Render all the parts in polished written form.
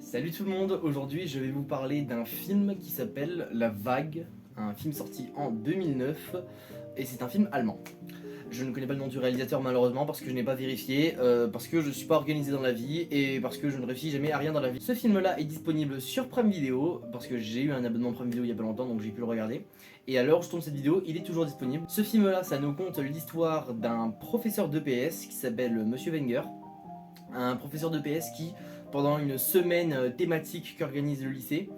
Salut tout le monde, aujourd'hui je vais vous parler d'un film qui s'appelle La Vague, un film sorti en 2009 et c'est un film allemand. Je ne connais pas le nom du réalisateur malheureusement parce que je n'ai pas vérifié, parce que je ne suis pas organisé dans la vie et parce que je ne réussis jamais à rien dans la vie. Ce film là est disponible sur Prime Video parce que j'ai eu un abonnement Prime Video il y a pas longtemps donc j'ai pu le regarder. Et à l'heure où je tourne cette vidéo, il est toujours disponible. Ce film là, ça nous conte l'histoire d'un professeur d'EPS qui s'appelle Monsieur Wenger. Un professeur d'EPS qui, pendant une semaine thématique qu'organise le lycée,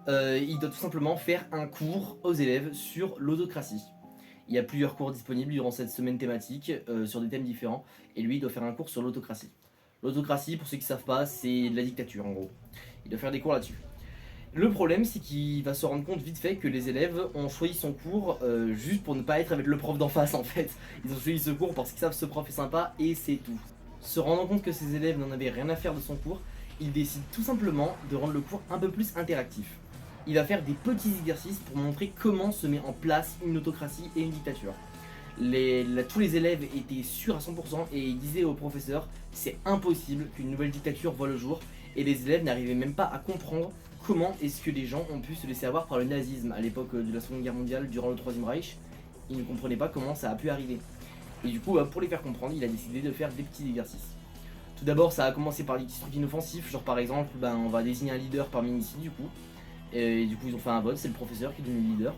il doit tout simplement faire un cours aux élèves sur l'autocratie. Il y a plusieurs cours disponibles durant cette semaine thématique sur des thèmes différents, et lui il doit faire un cours sur l'autocratie. L'autocratie, pour ceux qui ne savent pas, c'est de la dictature en gros. Il doit faire des cours là-dessus. Le problème, c'est qu'il va se rendre compte vite fait que les élèves ont choisi son cours juste pour ne pas être avec le prof d'en face en fait. Ils ont choisi ce cours parce qu'ils savent que ce prof est sympa et c'est tout. Se rendant compte que ses élèves n'en avaient rien à faire de son cours, il décide tout simplement de rendre le cours un peu plus interactif. Il va faire des petits exercices pour montrer comment se met en place une autocratie et une dictature. Tous les élèves étaient sûrs à 100% et ils disaient au professeur c'est impossible qu'une nouvelle dictature voie le jour, et les élèves n'arrivaient même pas à comprendre comment est-ce que les gens ont pu se laisser avoir par le nazisme à l'époque de la Seconde Guerre mondiale durant le Troisième Reich. Ils ne comprenaient pas comment ça a pu arriver. Et du coup, pour les faire comprendre, il a décidé de faire des petits exercices. Tout d'abord, ça a commencé par des petits trucs inoffensifs, genre par exemple, on va désigner un leader parmi ici du coup. Et du coup, ils ont fait un vote, c'est le professeur qui est devenu le leader.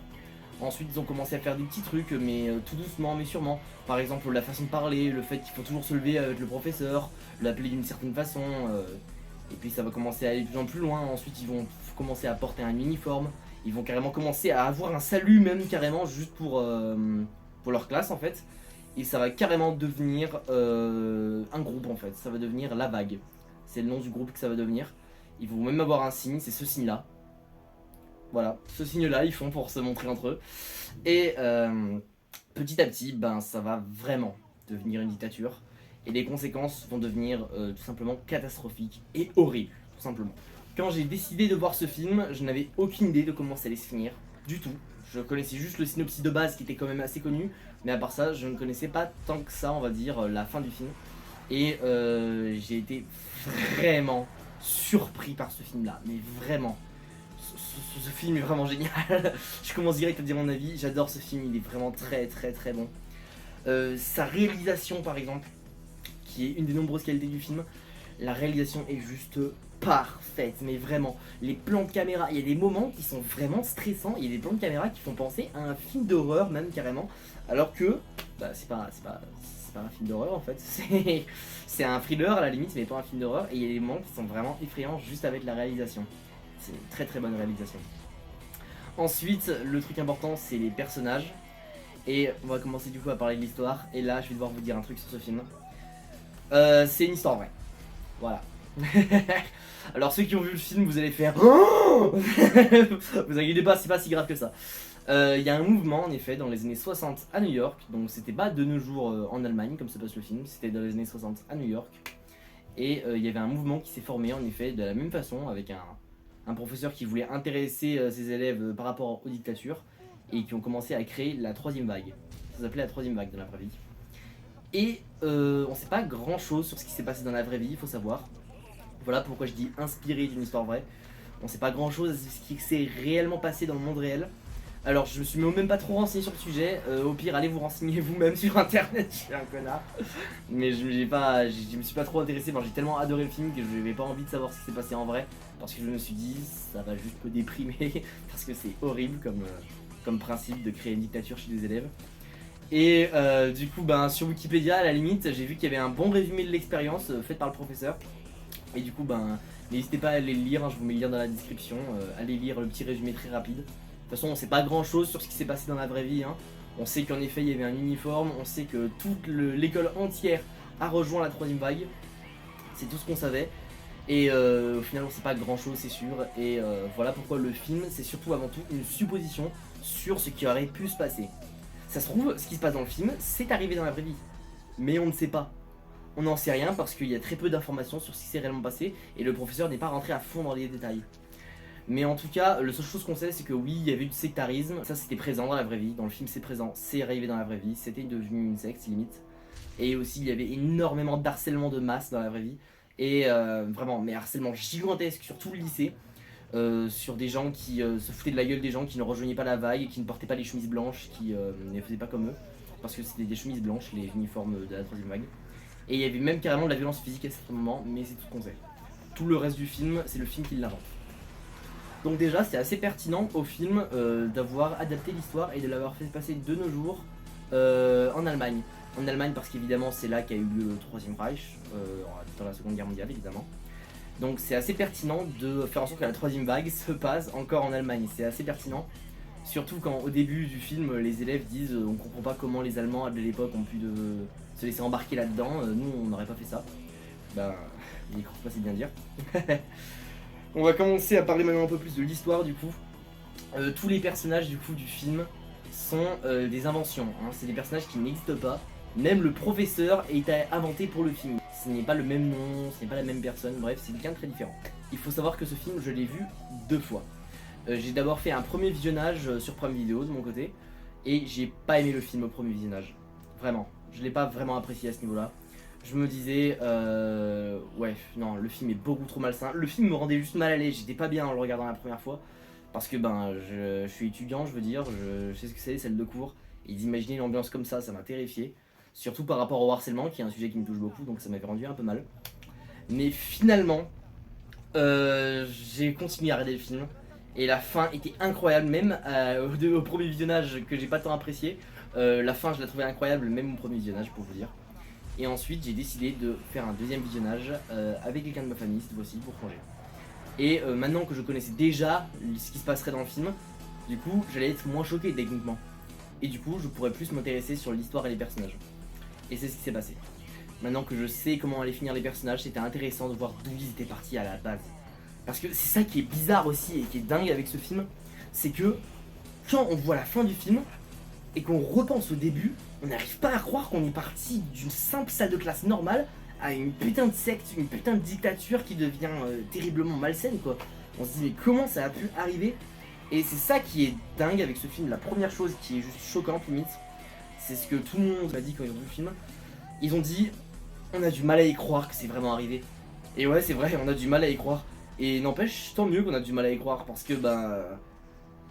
Ensuite, ils ont commencé à faire des petits trucs, mais tout doucement, mais sûrement. Par exemple, la façon de parler, le fait qu'il faut toujours se lever avec le professeur, l'appeler d'une certaine façon. Et puis ça va commencer à aller de plus en plus loin. Ensuite, ils vont commencer à porter un uniforme. Ils vont carrément commencer à avoir un salut même carrément juste pour leur classe en fait. Et ça va carrément devenir un groupe en fait. Ça va devenir La Vague. C'est le nom du groupe que ça va devenir. Ils vont même avoir un signe, c'est ce signe là. Voilà, ce signe là ils font pour se montrer entre eux. Et petit à petit, ça va vraiment devenir une dictature. Et les conséquences vont devenir tout simplement catastrophiques et horribles, tout simplement. Quand j'ai décidé de voir ce film, je n'avais aucune idée de comment ça allait se finir, du tout. Je connaissais juste le synopsis de base qui était quand même assez connu, mais à part ça, je ne connaissais pas tant que ça, on va dire, la fin du film. Et j'ai été vraiment surpris par ce film-là, mais vraiment. Ce film est vraiment génial. Je commence direct à dire mon avis, j'adore ce film, il est vraiment très très très bon. Sa réalisation par exemple, qui est une des nombreuses qualités du film, la réalisation est juste parfaite, mais vraiment. Les plans de caméra, il y a des moments qui sont vraiment stressants, il y a des plans de caméra qui font penser à un film d'horreur même carrément, alors que c'est pas un film d'horreur en fait, c'est un thriller à la limite, mais pas un film d'horreur, et il y a des moments qui sont vraiment effrayants juste avec la réalisation. C'est une très très bonne réalisation. Ensuite, le truc important, c'est les personnages. Et on va commencer du coup à parler de l'histoire. Et là, je vais devoir vous dire un truc sur ce film. C'est une histoire vraie. Voilà. Alors ceux qui ont vu le film, vous allez faire vous inquiétez pas, c'est pas si grave que ça. Il y a un mouvement en effet dans les années 60 à New York. Donc c'était pas de nos jours en Allemagne comme se passe le film. C'était dans les années 60 à New York. Et il y avait un mouvement qui s'est formé en effet de la même façon avec un professeur qui voulait intéresser ses élèves par rapport aux dictatures et qui ont commencé à créer la troisième vague. Ça s'appelait la troisième vague dans la vraie vie. Et on sait pas grand chose sur ce qui s'est passé dans la vraie vie, il faut savoir. Voilà pourquoi je dis inspiré d'une histoire vraie. On sait pas grand chose sur ce qui s'est réellement passé dans le monde réel. Alors je me suis même pas trop renseigné sur le sujet, au pire allez vous renseigner vous-même sur internet, je suis un connard. Mais je me suis pas trop intéressé, j'ai tellement adoré le film que je n'avais pas envie de savoir ce qui s'est passé en vrai. Parce que je me suis dit, ça va juste me déprimer, parce que c'est horrible comme principe de créer une dictature chez des élèves. Et du coup sur Wikipédia à la limite j'ai vu qu'il y avait un bon résumé de l'expérience fait par le professeur. Et du coup n'hésitez pas à aller le lire, je vous mets le lien dans la description, allez lire le petit résumé très rapide. De toute façon on sait pas grand chose sur ce qui s'est passé dans la vraie vie. On sait qu'en effet il y avait un uniforme, on sait que toute l'école entière a rejoint la troisième vague. C'est tout ce qu'on savait. Et au final on sait pas grand chose c'est sûr. Et voilà pourquoi le film c'est surtout avant tout une supposition sur ce qui aurait pu se passer. Ça se trouve, ce qui se passe dans le film, c'est arrivé dans la vraie vie. Mais on ne sait pas. On n'en sait rien parce qu'il y a très peu d'informations sur ce qui s'est réellement passé et le professeur n'est pas rentré à fond dans les détails. Mais en tout cas, la seule chose qu'on sait, c'est que oui, il y avait du sectarisme. Ça, c'était présent dans la vraie vie. Dans le film, c'est présent. C'est arrivé dans la vraie vie. C'était devenu une secte, limite. Et aussi, il y avait énormément d'harcèlement de masse dans la vraie vie. Et vraiment, mais harcèlement gigantesque sur tout le lycée. Sur des gens qui se foutaient de la gueule des gens qui ne rejoignaient pas la vague, qui ne portaient pas les chemises blanches, qui ne faisaient pas comme eux. Parce que c'était des chemises blanches, les uniformes de la troisième vague. Et il y avait même carrément de la violence physique à certains moments, mais c'est tout ce qu'on sait. Tout le reste du film, c'est le film qui l'invente. Donc déjà, c'est assez pertinent au film d'avoir adapté l'histoire et de l'avoir fait passer de nos jours en Allemagne. En Allemagne parce qu'évidemment c'est là qu'a eu lieu le Troisième Reich, dans la Seconde Guerre mondiale évidemment. Donc c'est assez pertinent de faire en sorte que la troisième vague se passe encore en Allemagne. C'est assez pertinent, surtout quand au début du film les élèves disent on comprend pas comment les Allemands de l'époque ont pu se laisser embarquer là-dedans, nous on n'aurait pas fait ça. Ben, ils croient pas, c'est bien dire. On va commencer à parler maintenant un peu plus de l'histoire du coup. Tous les personnages du coup du film sont des inventions, hein. C'est des personnages qui n'existent pas. Même le professeur est inventé pour le film. Ce n'est pas le même nom, ce n'est pas la même personne, bref, c'est quelqu'un de très différent. Il faut savoir que ce film, je l'ai vu 2 fois. J'ai d'abord fait un premier visionnage sur Prime Video de mon côté, et j'ai pas aimé le film au premier visionnage. Vraiment, je l'ai pas vraiment apprécié à ce niveau-là. Je me disais, ouais, non, le film est beaucoup trop malsain. Le film me rendait juste mal à l'aise, j'étais pas bien en le regardant la première fois. Parce que ben, je suis étudiant, je veux dire, je sais ce que c'est, celle de cours. Et d'imaginer une ambiance comme ça m'a terrifié. Surtout par rapport au harcèlement, qui est un sujet qui me touche beaucoup, donc ça m'avait rendu un peu mal. Mais finalement, j'ai continué à regarder le film. Et la fin était incroyable, même au premier visionnage que j'ai pas tant apprécié. La fin, je la trouvais incroyable, même au premier visionnage, pour vous dire. Et ensuite, j'ai décidé de faire un deuxième visionnage avec quelqu'un de ma famille, cette fois-ci, pour changer. Et maintenant que je connaissais déjà ce qui se passerait dans le film, du coup, j'allais être moins choqué techniquement. Et du coup, je pourrais plus m'intéresser sur l'histoire et les personnages. Et c'est ce qui s'est passé. Maintenant que je sais comment allaient finir les personnages, c'était intéressant de voir d'où ils étaient partis à la base. Parce que c'est ça qui est bizarre aussi et qui est dingue avec ce film, c'est que quand on voit la fin du film et qu'on repense au début, on n'arrive pas à croire qu'on est parti d'une simple salle de classe normale à une putain de secte, une putain de dictature qui devient terriblement malsaine quoi. On se dit mais comment ça a pu arriver? Et c'est ça qui est dingue avec ce film. La première chose qui est juste choquante limite, c'est ce que tout le monde m'a dit quand ils ont vu le film. Ils ont dit on a du mal à y croire que c'est vraiment arrivé. Et ouais c'est vrai, on a du mal à y croire. Et n'empêche, tant mieux qu'on a du mal à y croire parce que ben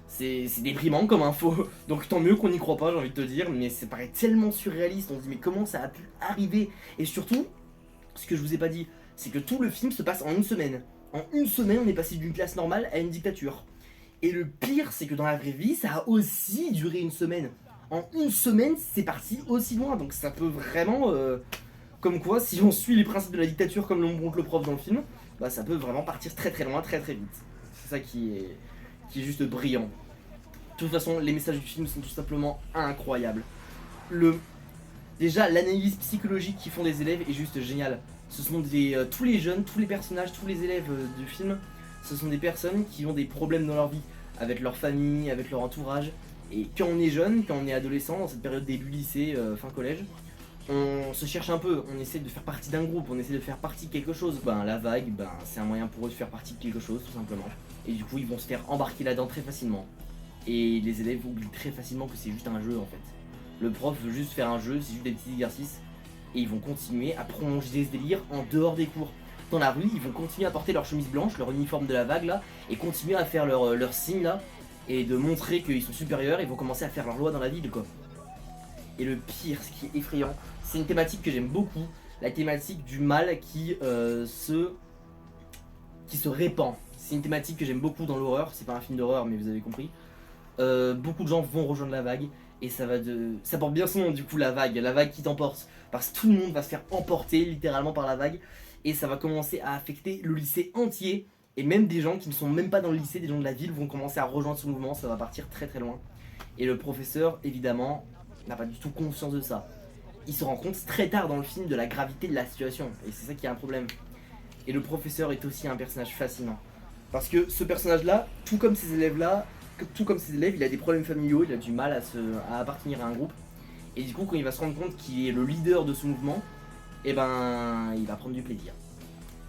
c'est déprimant comme info. Donc tant mieux qu'on n'y croit pas, j'ai envie de te dire, mais ça paraît tellement surréaliste. On se dit mais comment ça a pu arriver? Et surtout, ce que je vous ai pas dit, c'est que tout le film se passe en une semaine. En une semaine, on est passé d'une classe normale à une dictature. Et le pire, c'est que dans la vraie vie, ça a aussi duré une semaine. En une semaine, c'est parti aussi loin. Donc ça peut vraiment... comme quoi, si on suit les principes de la dictature comme le montre le prof dans le film, bah ça peut vraiment partir très très loin, très très vite. C'est ça qui est juste brillant. De toute façon, les messages du film sont tout simplement incroyables. Déjà, l'analyse psychologique qu'ils font des élèves est juste géniale. Ce sont tous les jeunes, tous les personnages, tous les élèves du film, ce sont des personnes qui ont des problèmes dans leur vie, avec leur famille, avec leur entourage. Et quand on est jeune, quand on est adolescent, dans cette période début lycée, fin collège, on se cherche un peu, on essaie de faire partie d'un groupe, on essaie de faire partie de quelque chose. Ben la vague, ben, c'est un moyen pour eux de faire partie de quelque chose tout simplement. Et du coup ils vont se faire embarquer là-dedans très facilement. Et les élèves oublient très facilement que c'est juste un jeu en fait. Le prof veut juste faire un jeu, c'est juste des petits exercices. Et ils vont continuer à prolonger ce délire en dehors des cours. Dans la rue, ils vont continuer à porter leur chemise blanche, leur uniforme de la vague là, et continuer à faire leur signe là, et de montrer qu'ils sont supérieurs, ils vont commencer à faire leur loi dans la ville quoi. Et le pire, ce qui est effrayant, c'est une thématique que j'aime beaucoup, la thématique du mal qui se répand. C'est une thématique que j'aime beaucoup dans l'horreur, c'est pas un film d'horreur mais vous avez compris. Beaucoup de gens vont rejoindre la vague et ça porte bien son nom du coup, la vague qui t'emporte. Parce que tout le monde va se faire emporter littéralement par la vague et ça va commencer à affecter le lycée entier. Et même des gens qui ne sont même pas dans le lycée, des gens de la ville vont commencer à rejoindre ce mouvement, ça va partir très très loin. Et le professeur évidemment n'a pas du tout conscience de ça. Il se rend compte très tard dans le film de la gravité de la situation et c'est ça qui est un problème. Et le professeur est aussi un personnage fascinant. Parce que ce personnage-là, tout comme ces élèves-là, il a des problèmes familiaux, il a du mal à appartenir à un groupe. Et du coup, quand il va se rendre compte qu'il est le leader de ce mouvement, et ben, il va prendre du plaisir.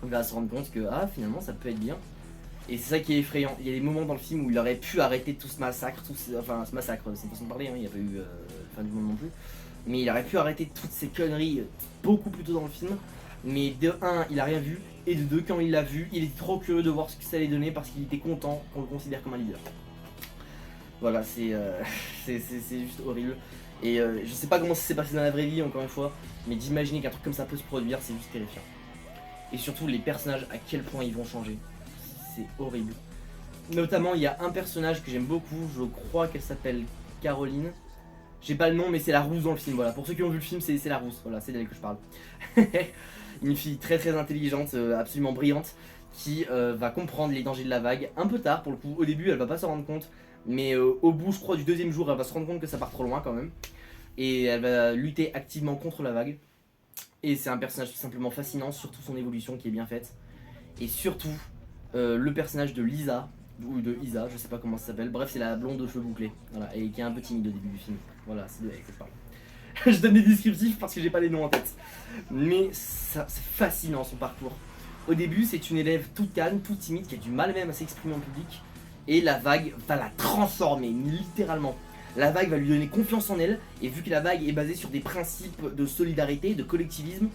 Il va se rendre compte que, ah, finalement, ça peut être bien. Et c'est ça qui est effrayant. Il y a des moments dans le film où il aurait pu arrêter tout ce massacre, enfin, ce massacre, c'est une façon de parler, hein, il n'y a pas eu fin du monde non plus. Mais il aurait pu arrêter toutes ces conneries beaucoup plus tôt dans le film. Mais de un, il a rien vu, et de deux, quand il l'a vu, il était trop curieux de voir ce que ça allait donner parce qu'il était content qu'on le considère comme un leader. Voilà, c'est juste horrible. Et je sais pas comment ça s'est passé dans la vraie vie, encore une fois, mais d'imaginer qu'un truc comme ça peut se produire, c'est juste terrifiant. Et surtout, les personnages, à quel point ils vont changer. C'est horrible. Notamment, il y a un personnage que j'aime beaucoup, je crois qu'elle s'appelle Caroline. J'ai pas le nom, mais c'est la rousse dans le film, voilà. Pour ceux qui ont vu le film, c'est la rousse, voilà, c'est d'elle que je parle. Une fille très très intelligente, absolument brillante, qui va comprendre les dangers de la vague un peu tard pour le coup. Au début, elle va pas s'en rendre compte, mais au bout, je crois, du deuxième jour, elle va se rendre compte que ça part trop loin quand même. Et elle va lutter activement contre la vague. Et c'est un personnage tout simplement fascinant, surtout son évolution qui est bien faite. Et surtout, le personnage de Lisa, ou de Isa, je sais pas comment ça s'appelle, bref, c'est la blonde aux cheveux bouclés, voilà, et qui est un peu timide au début du film. Voilà, c'est de elle que je parle. Je donne des descriptifs parce que j'ai pas les noms en tête. Mais c'est fascinant son parcours. Au début, c'est une élève toute calme, toute timide, qui a du mal même à s'exprimer en public. Et la vague va la transformer, littéralement. La vague va lui donner confiance en elle, et vu que la vague est basée sur des principes de solidarité, de collectivisme,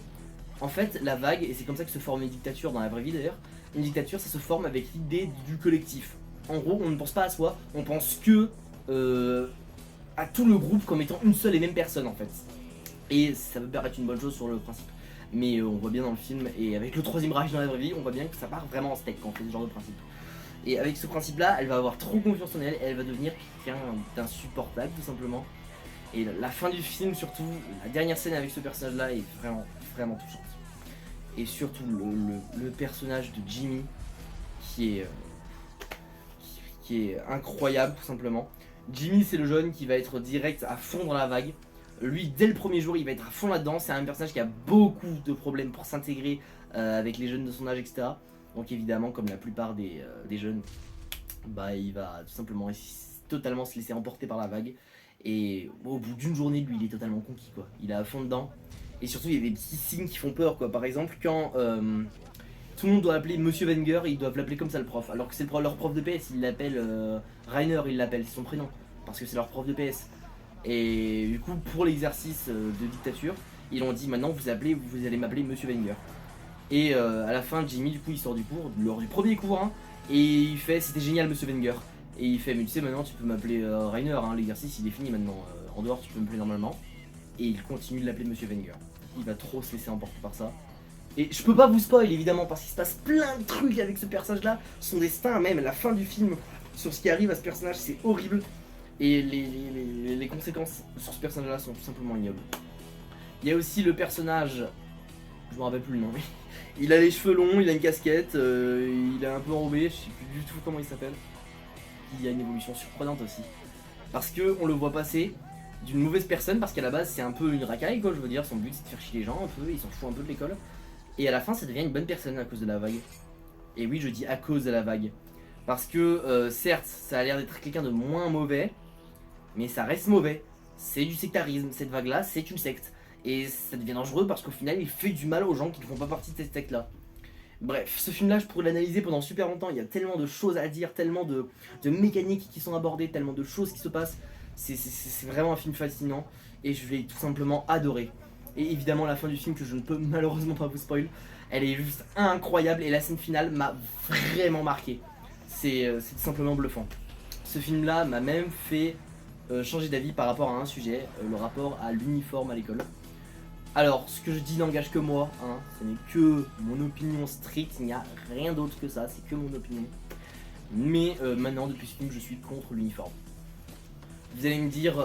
en fait, la vague, et c'est comme ça que se forme une dictature dans la vraie vie d'ailleurs, une dictature, ça se forme avec l'idée du collectif. En gros, on ne pense pas à soi, on pense que à tout le groupe comme étant une seule et même personne en fait. Et ça peut paraître une bonne chose sur le principe. Mais on voit bien dans le film, et avec le troisième Reich dans la vraie vie, on voit bien que ça part vraiment en steak quand on fait ce genre de principe. Et avec ce principe-là, elle va avoir trop confiance en elle, et elle va devenir quelqu'un d'insupportable tout simplement. Et la fin du film, surtout, la dernière scène avec ce personnage-là est vraiment, vraiment touchante. Et surtout le personnage de Jimmy, qui est, qui est incroyable tout simplement. Jimmy, c'est le jeune qui va être direct à fond dans la vague. Lui, dès le premier jour, il va être à fond là-dedans. C'est un personnage qui a beaucoup de problèmes pour s'intégrer avec les jeunes de son âge, etc. Donc évidemment, comme la plupart des jeunes, bah, il va tout simplement totalement se laisser emporter par la vague. Et au bout d'une journée, lui, il est totalement conquis, quoi. Il est à fond dedans. Et surtout, il y a des petits signes qui font peur, quoi. Par exemple, quand tout le monde doit appeler Monsieur Wenger, ils doivent l'appeler comme ça le prof. Alors que c'est leur prof de PS, ils l'appellent Rainer, ils l'appellent, c'est son prénom. Parce que c'est leur prof de PS. Et du coup, pour l'exercice de dictature, ils ont dit maintenant vous allez m'appeler Monsieur Wenger. Et à la fin, Jimmy, du coup, il sort du cours, lors du premier cours, hein, et il fait c'était génial, Monsieur Wenger. Et il fait mais tu sais, maintenant tu peux m'appeler Rainer, hein, l'exercice il est fini maintenant. En dehors, tu peux m'appeler normalement. Et il continue de l'appeler Monsieur Wenger. Il va trop se laisser emporter par ça. Et je peux pas vous spoil évidemment parce qu'il se passe plein de trucs avec ce personnage là. Son destin, même la fin du film, sur ce qui arrive à ce personnage, c'est horrible. Et les conséquences sur ce personnage là sont tout simplement ignobles. Il y a aussi le personnage, je me rappelle plus le nom, mais il a les cheveux longs, il a une casquette, il est un peu enrobé, je sais plus du tout comment il s'appelle. Il y a une évolution surprenante aussi. Parce que on le voit passer d'une mauvaise personne, parce qu'à la base c'est un peu une racaille quoi, je veux dire, son but c'est de faire chier les gens un peu, il s'en fout un peu de l'école. Et à la fin ça devient une bonne personne à cause de la vague. Et oui, je dis à cause de la vague. Parce que certes ça a l'air d'être quelqu'un de moins mauvais, mais ça reste mauvais. C'est du sectarisme, cette vague là c'est une secte. Et ça devient dangereux parce qu'au final il fait du mal aux gens qui ne font pas partie de cette secte là. Bref, ce film là je pourrais l'analyser pendant super longtemps, il y a tellement de choses à dire, tellement de mécaniques qui sont abordées, tellement de choses qui se passent. C'est vraiment un film fascinant et je l'ai tout simplement adoré. Et évidemment la fin du film que je ne peux malheureusement pas vous spoil, elle est juste incroyable et la scène finale m'a vraiment marqué. C'est tout simplement bluffant. Ce film là m'a même fait changer d'avis par rapport à un sujet, le rapport à l'uniforme à l'école. Alors, ce que je dis n'engage que moi, hein, ce n'est que mon opinion stricte, il n'y a rien d'autre que ça, c'est que mon opinion. Mais maintenant, depuis ce film, je suis contre l'uniforme. Vous allez me dire,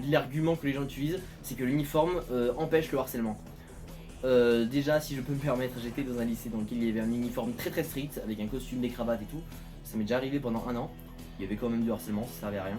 l'argument que les gens utilisent, c'est que l'uniforme empêche le harcèlement. Déjà, si je peux me permettre, j'étais dans un lycée dans lequel il y avait un uniforme très très strict, avec un costume, des cravates et tout. Ça m'est déjà arrivé pendant un an, il y avait quand même du harcèlement, ça servait à rien.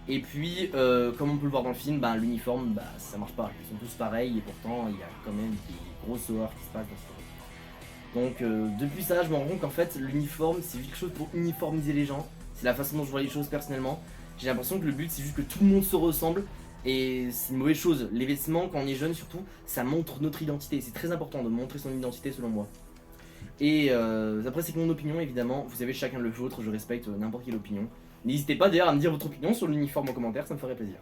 Et puis, comme on peut le voir dans le film, l'uniforme, ça marche pas. Ils sont tous pareils et pourtant, il y a quand même des grosses horreurs qui se passent dans ce film. Donc, depuis ça, je me rends compte qu'en fait, l'uniforme, c'est juste quelque chose pour uniformiser les gens. C'est la façon dont je vois les choses personnellement. J'ai l'impression que le but, c'est juste que tout le monde se ressemble. Et c'est une mauvaise chose. Les vêtements, quand on est jeune surtout, ça montre notre identité. C'est très important de montrer son identité selon moi. Et après, c'est que mon opinion, évidemment. Vous savez, chacun le vôtre, je respecte n'importe quelle opinion. N'hésitez pas d'ailleurs à me dire votre opinion sur l'uniforme en commentaire, ça me ferait plaisir.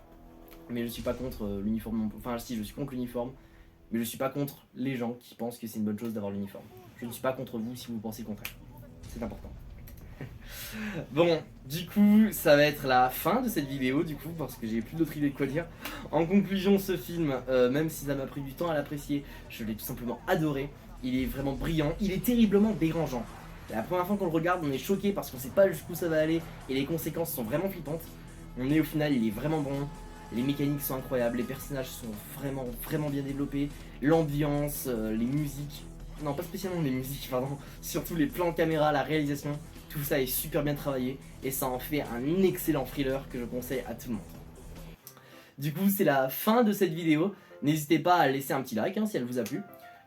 Mais je suis pas contre l'uniforme non plus. Enfin, si, je suis contre l'uniforme, Mais je suis pas contre les gens qui pensent que c'est une bonne chose d'avoir l'uniforme. Je ne suis pas contre vous si vous pensez le contraire. C'est important. Bon, du coup, ça va être la fin de cette vidéo, du coup, parce que j'ai plus d'autres idées de quoi dire. En conclusion, ce film, même si ça m'a pris du temps à l'apprécier, je l'ai tout simplement adoré. Il est vraiment brillant, il est terriblement dérangeant. La première fois qu'on le regarde, on est choqué parce qu'on sait pas jusqu'où ça va aller et les conséquences sont vraiment flippantes. On est au final, il est vraiment bon. Les mécaniques sont incroyables, les personnages sont vraiment bien développés. L'ambiance, les musiques. Non, pas spécialement les musiques, pardon. Surtout les plans de caméra, la réalisation. Tout ça est super bien travaillé et ça en fait un excellent thriller que je conseille à tout le monde. Du coup, c'est la fin de cette vidéo. N'hésitez pas à laisser un petit like si elle vous a plu.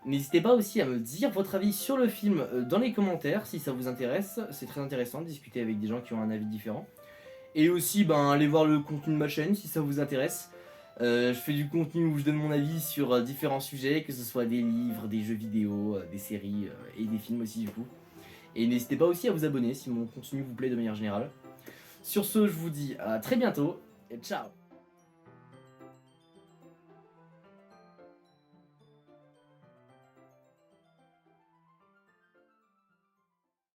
N'hésitez pas aussi à me dire votre avis sur le film dans les commentaires si ça vous intéresse. C'est très intéressant de discuter avec des gens qui ont un avis différent. Et aussi, allez voir le contenu de ma chaîne si ça vous intéresse. Je fais du contenu où je donne mon avis sur différents sujets, que ce soit des livres, des jeux vidéo, des séries et des films aussi du coup. Et n'hésitez pas aussi à vous abonner si mon contenu vous plaît de manière générale. Sur ce, je vous dis à très bientôt et ciao.